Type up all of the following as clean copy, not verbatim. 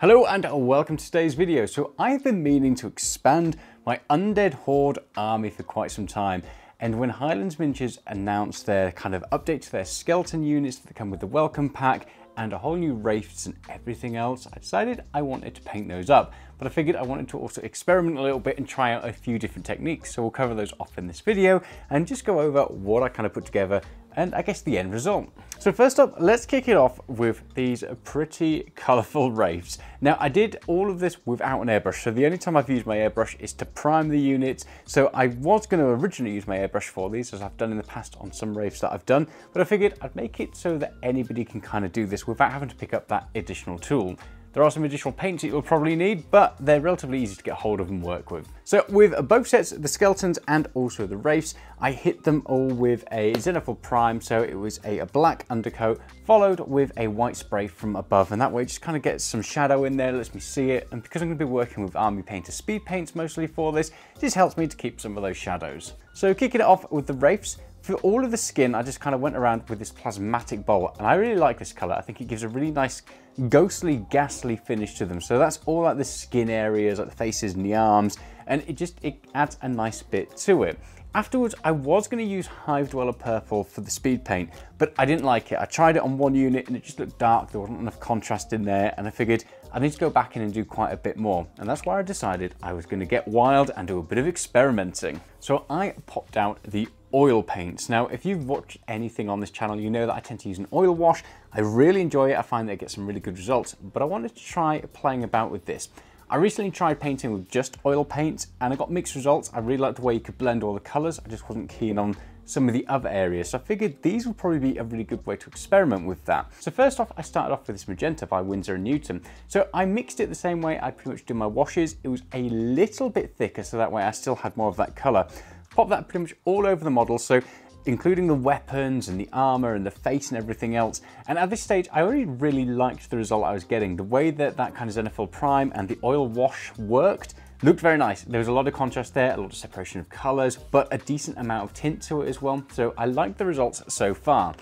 Hello and welcome to today's video. So I've been meaning to expand my Undead Horde army for quite some time. And when Highlands Miniatures announced their kind of update to their skeleton units that come with the welcome pack and a whole new wraiths and everything else, I decided I wanted to paint those up. But I figured I wanted to also experiment a little bit and try out a few different techniques. So we'll cover those off in this video and just go over what I kind of put together and I guess the end result. So first up, let's kick it off with these pretty colourful wraiths. Now I did all of this without an airbrush, so the only time I've used my airbrush is to prime the units. So I was going to originally use my airbrush for these, as I've done in the past on some wraiths that I've done, but I figured I'd make it so that anybody can kind of do this without having to pick up that additional tool. There are some additional paints that you'll probably need, but they're relatively easy to get hold of and work with. So with both sets, the skeletons and also the wraiths, I hit them all with a Zenithal Prime. So it was a black undercoat followed with a white spray from above. And that way it just kind of gets some shadow in there, lets me see it. And because I'm going to be working with Army Painter speed paints mostly for this, this helps me to keep some of those shadows. So kicking it off with the wraiths, for all of the skin, I just kind of went around with this plasmatic bowl, and I really like this color. I think it gives a really nice ghostly, ghastly finish to them. So that's all like the skin areas, like the faces and the arms, and it adds a nice bit to it. Afterwards, I was going to use Hive Dweller Purple for the speed paint, but I didn't like it. I tried it on one unit and it just looked dark. There wasn't enough contrast in there, and I figured I need to go back in and do quite a bit more. And that's why I decided I was going to get wild and do a bit of experimenting. So I popped out the oil paints. Now, if you've watched anything on this channel, you know that I tend to use an oil wash. I really enjoy it. I find that I get some really good results, but I wanted to try playing about with this. I recently tried painting with just oil paints and I got mixed results. I really liked the way you could blend all the colors. I just wasn't keen on some of the other areas. So I figured these would probably be a really good way to experiment with that. So first off, I started off with this magenta by Winsor & Newton. So I mixed it the same way I pretty much do my washes. It was a little bit thicker, so that way I still had more of that color. Pop that pretty much all over the model, so including the weapons and the armor and the face and everything else. And at this stage, I already really liked the result I was getting. The way that kind of Zenithal Prime and the oil wash worked looked very nice. There was a lot of contrast there, a lot of separation of colors, but a decent amount of tint to it as well. So I liked the results so far.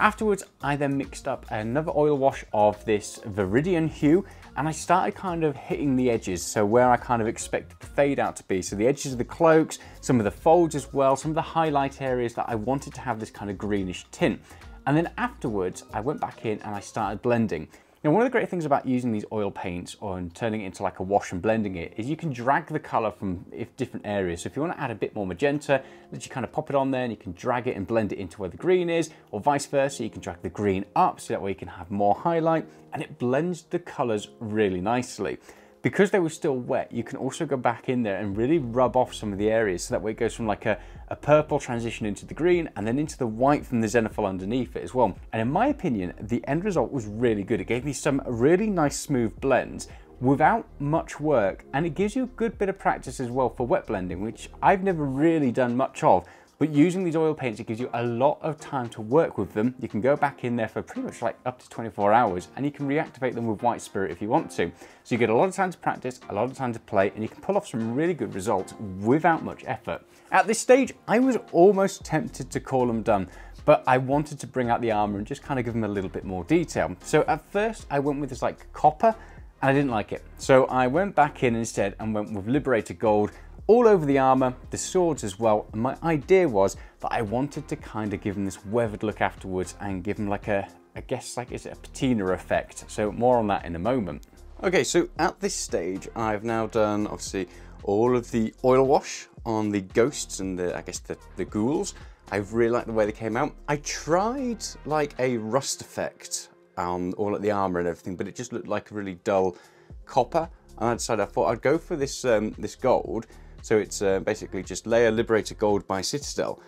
Afterwards, I then mixed up another oil wash of this Viridian hue, and I started kind of hitting the edges, so where I kind of expected the fade out to be. So the edges of the cloaks, some of the folds as well, some of the highlight areas that I wanted to have this kind of greenish tint. And then afterwards, I went back in and I started blending. Now, one of the great things about using these oil paints or turning it into like a wash and blending it is you can drag the color from different areas. So if you want to add a bit more magenta, that you kind of pop it on there and you can drag it and blend it into where the green is, or vice versa. You can drag the green up so that way you can have more highlight, and it blends the colors really nicely. Because they were still wet, you can also go back in there and really rub off some of the areas, so that way it goes from like a purple transition into the green and then into the white from the Zenithal underneath it as well. And in my opinion, the end result was really good. It gave me some really nice smooth blends without much work, and it gives you a good bit of practice as well for wet blending, which I've never really done much of. But using these oil paints, it gives you a lot of time to work with them. You can go back in there for pretty much like up to 24 hours and you can reactivate them with White Spirit if you want to. So you get a lot of time to practice, a lot of time to play, and you can pull off some really good results without much effort. At this stage, I was almost tempted to call them done, but I wanted to bring out the armor and just kind of give them a little bit more detail. So at first I went with this like copper, and I didn't like it. So I went back in instead and went with Liberator Gold all over the armor, the swords as well. And my idea was that I wanted to kind of give them this weathered look afterwards and give them like I guess like, is it a patina effect? So more on that in a moment. Okay, so at this stage, I've now done obviously all of the oil wash on the ghosts and I guess the ghouls. I really like the way they came out. I tried like a rust effect on all of the armor and everything, but it just looked like a really dull copper. And I decided I thought I'd go for this this gold. So it's basically just layer Liberator Gold by Citadel.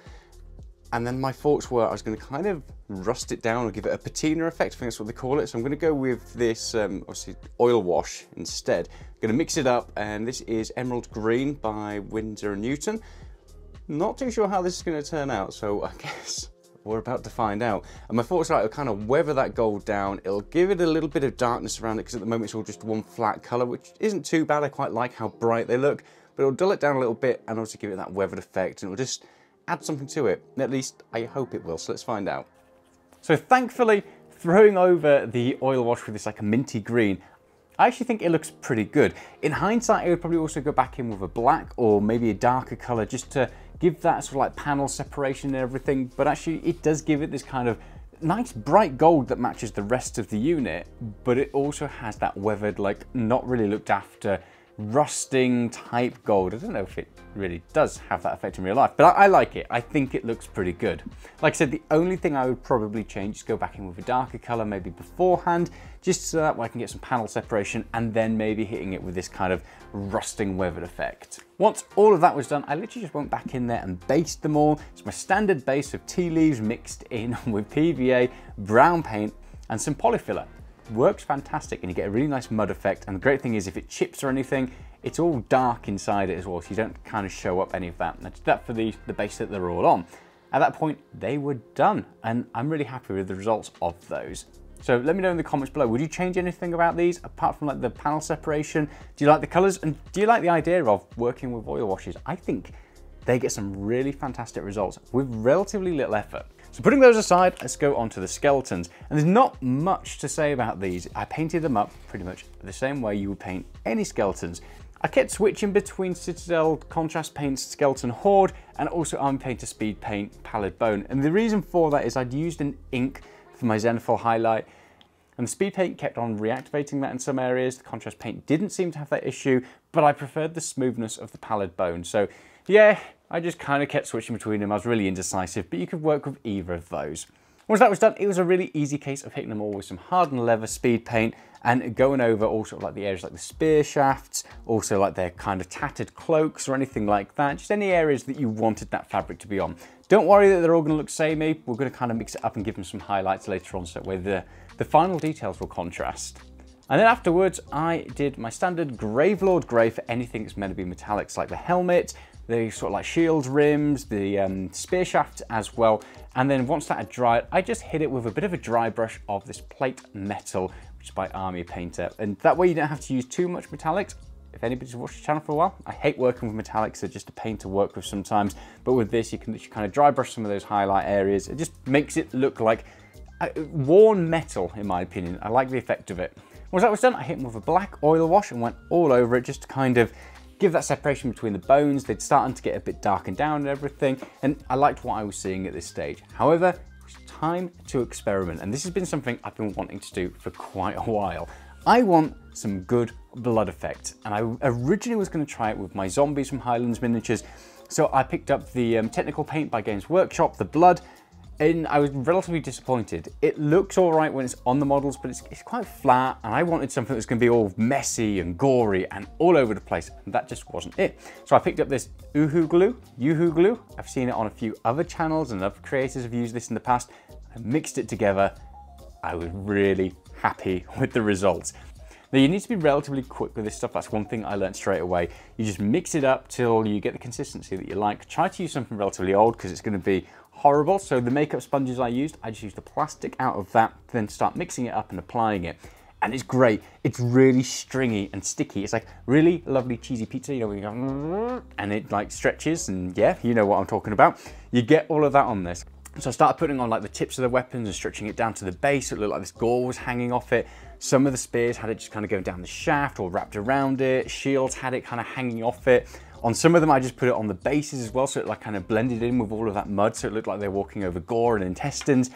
And then my thoughts were I was going to kind of rust it down or give it a patina effect. I think that's what they call it. So I'm going to go with this obviously oil wash instead. I'm going to mix it up, and this is Emerald Green by Winsor & Newton. Not too sure how this is going to turn out, so I guess we're about to find out. And my thoughts are it'll kind of weather that gold down. It'll give it a little bit of darkness around it because at the moment it's all just one flat color, which isn't too bad. I quite like how bright they look, but it'll dull it down a little bit and also give it that weathered effect, and it'll just add something to it. At least I hope it will, so let's find out. So thankfully, throwing over the oil wash with this like a minty green, I actually think it looks pretty good. In hindsight, I would probably also go back in with a black or maybe a darker color just to give that sort of like panel separation and everything, but actually it does give it this kind of nice bright gold that matches the rest of the unit, but it also has that weathered, like not really looked after, rusting type gold. I don't know if it really does have that effect in real life, but I like it. I think it looks pretty good. Like I said, the only thing I would probably change is go back in with a darker color maybe beforehand, just so that way I can get some panel separation, and then maybe hitting it with this kind of rusting weathered effect. Once all of that was done, I literally just went back in there and based them all. It's my standard base of tea leaves mixed in with PVA, brown paint, and some polyfiller. Works fantastic, and you get a really nice mud effect. And the great thing is, if it chips or anything, it's all dark inside it as well, so you don't kind of show up any of that. And that's that for the base that they're all on. At that point, they were done, and I'm really happy with the results of those. So let me know in the comments below, would you change anything about these apart from like the panel separation? Do you like the colors, and do you like the idea of working with oil washes? I think they get some really fantastic results with relatively little effort. So putting those aside, let's go on to the skeletons. And there's not much to say about these. I painted them up pretty much the same way you would paint any skeletons. I kept switching between Citadel Contrast Paints Skeleton Horde and also Army Painter Speed Paint Pallid Bone. And the reason for that is I'd used an ink for my Zenithal highlight, and the speed paint kept on reactivating that in some areas. The contrast paint didn't seem to have that issue, but I preferred the smoothness of the pallid bone. So yeah, I just kind of kept switching between them. I was really indecisive, but you could work with either of those. Once that was done, it was a really easy case of hitting them all with some hardened leather speed paint and going over all sort of like the areas like the spear shafts, also like their kind of tattered cloaks or anything like that. Just any areas that you wanted that fabric to be on. Don't worry that they're all going to look samey. We're going to kind of mix it up and give them some highlights later on, so that way the final details will contrast. And then afterwards, I did my standard Gravelord grey for anything that's meant to be metallics, like the helmet, the sort of like shield rims, the spear shaft as well. And then once that had dried, I just hit it with a bit of a dry brush of this plate metal, which is by Army Painter. And that way you don't have to use too much metallics. If anybody's watched the channel for a while, I hate working with metallics. They're just a pain to work with sometimes. But with this, you can kind of dry brush some of those highlight areas. It just makes it look like worn metal, in my opinion. I like the effect of it. Once that was done, I hit them with a black oil wash and went all over it just to kind of give that separation between the bones. They'd started to get a bit darkened down and everything, and I liked what I was seeing at this stage. However, it was time to experiment, and this has been something I've been wanting to do for quite a while. I want some good blood effect, and I originally was going to try it with my zombies from Highlands Miniatures. So I picked up the technical paint by Games Workshop, the blood, and I was relatively disappointed. It looks all right when it's on the models, but it's quite flat, and I wanted something that's going to be all messy and gory and all over the place, and that just wasn't it. So I picked up this Uhu glue. I've seen it on a few other channels, and other creators have used this in the past. I mixed it together. I was really happy with the results. Now you need to be relatively quick with this stuff. That's one thing I learned straight away. You just mix it up till you get the consistency that you like. Try to use something relatively old because it's going to be horrible. So the makeup sponges I just used the plastic out of that, then start mixing it up and applying it. And it's great. It's really stringy and sticky. It's like really lovely cheesy pizza, you know, when you go, and it like stretches, and yeah, you know what I'm talking about. You get all of that on this. So I started putting on like the tips of the weapons and stretching it down to the base. It looked like this gore was hanging off it. Some of the spears had it just kind of going down the shaft or wrapped around it. Shields had it kind of hanging off it. On some of them, I just put it on the bases as well, so it like kind of blended in with all of that mud, so it looked like they're walking over gore and intestines.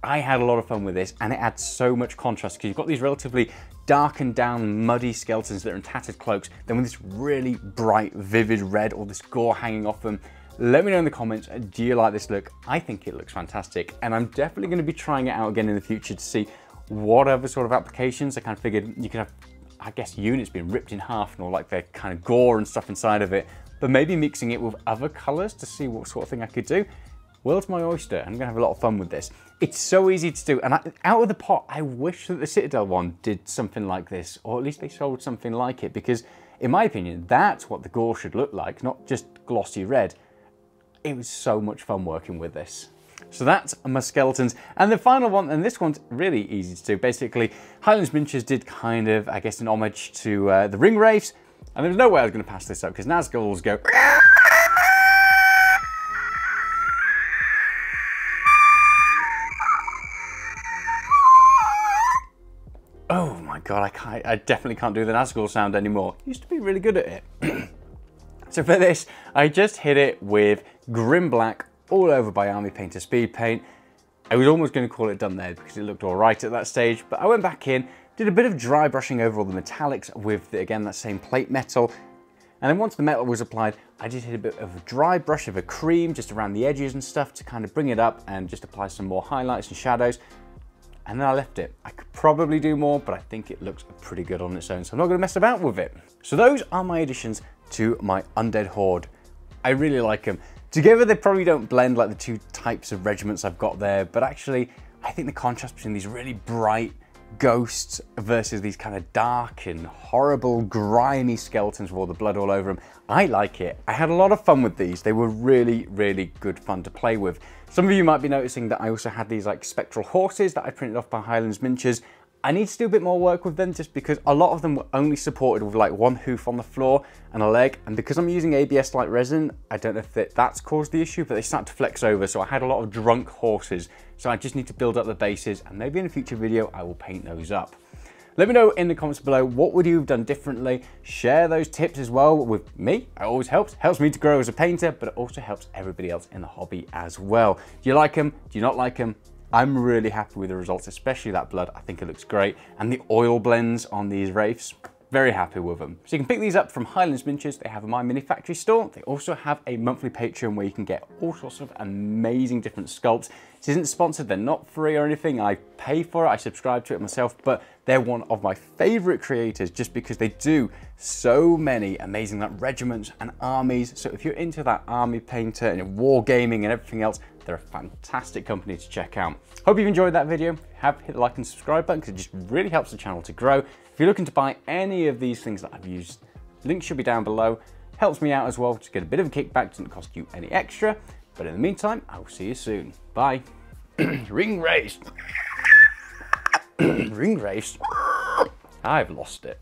I had a lot of fun with this, and it adds so much contrast because you've got these relatively darkened down, muddy skeletons that are in tattered cloaks, then with this really bright, vivid red, or this gore hanging off them. Let me know in the comments, do you like this look? I think it looks fantastic, and I'm definitely going to be trying it out again in the future to see what other sort of applications. I kind of figured you could have, I guess, units being ripped in half and all like their kind of gore and stuff inside of it, but maybe mixing it with other colors to see what sort of thing I could do. World's my oyster. I'm gonna have a lot of fun with this. It's so easy to do, and out of the pot, I wish that the Citadel one did something like this, or at least they sold something like it, because in my opinion, that's what the gore should look like, not just glossy red. It was so much fun working with this. So that's my skeletons. And the final one, and this one's really easy to do. Basically, Highlands Miniatures did kind of, I guess, an homage to the ring wraiths. And there's no way I was going to pass this up because Nazguls go. Oh my god, I definitely can't do the Nazgul sound anymore. Used to be really good at it. So for this, I just hit it with Grim Black all over by Army Painter Speed Paint. I was almost going to call it done there because it looked all right at that stage, but I went back in, did a bit of dry brushing over all the metallics with, again, that same plate metal. And then once the metal was applied, I just hit a bit of a dry brush of a cream just around the edges and stuff to kind of bring it up and just apply some more highlights and shadows. And then I left it. I could probably do more, but I think it looks pretty good on its own, so I'm not going to mess about with it. So those are my additions to my Undead Horde. I really like them. Together they probably don't blend like the two types of regiments I've got there, but actually I think the contrast between these really bright ghosts versus these kind of dark and horrible grimy skeletons with all the blood all over them, I like it. I had a lot of fun with these. They were really, really good fun to play with. Some of you might be noticing that I also had these like spectral horses that I printed off by Highlands Miniatures. I need to do a bit more work with them just because a lot of them were only supported with like one hoof on the floor and a leg, and because I'm using ABS light resin, I don't know if that's caused the issue, but they start to flex over, so I had a lot of drunk horses. So I just need to build up the bases, and maybe in a future video I will paint those up. Let me know in the comments below, what would you have done differently? Share those tips as well with me. It always helps me to grow as a painter, but it also helps everybody else in the hobby as well. Do you like them? Do you not like them? I'm really happy with the results, especially that blood. I think it looks great. And the oil blends on these wraiths, very happy with them. So you can pick these up from Highlands Miniatures. They have a My Mini Factory store. They also have a monthly Patreon where you can get all sorts of amazing different sculpts. This isn't sponsored, they're not free or anything. I pay for it, I subscribe to it myself, but they're one of my favorite creators just because they do so many amazing like regiments and armies. So if you're into that army painter and war gaming and everything else, they're a fantastic company to check out. Hope you've enjoyed that video. Hit the like and subscribe button because it just really helps the channel to grow. If you're looking to buy any of these things that I've used, links should be down below. Helps me out as well to get a bit of a kickback, doesn't cost you any extra. But in the meantime, I will see you soon. Bye. Ring race. Ring race. I've lost it.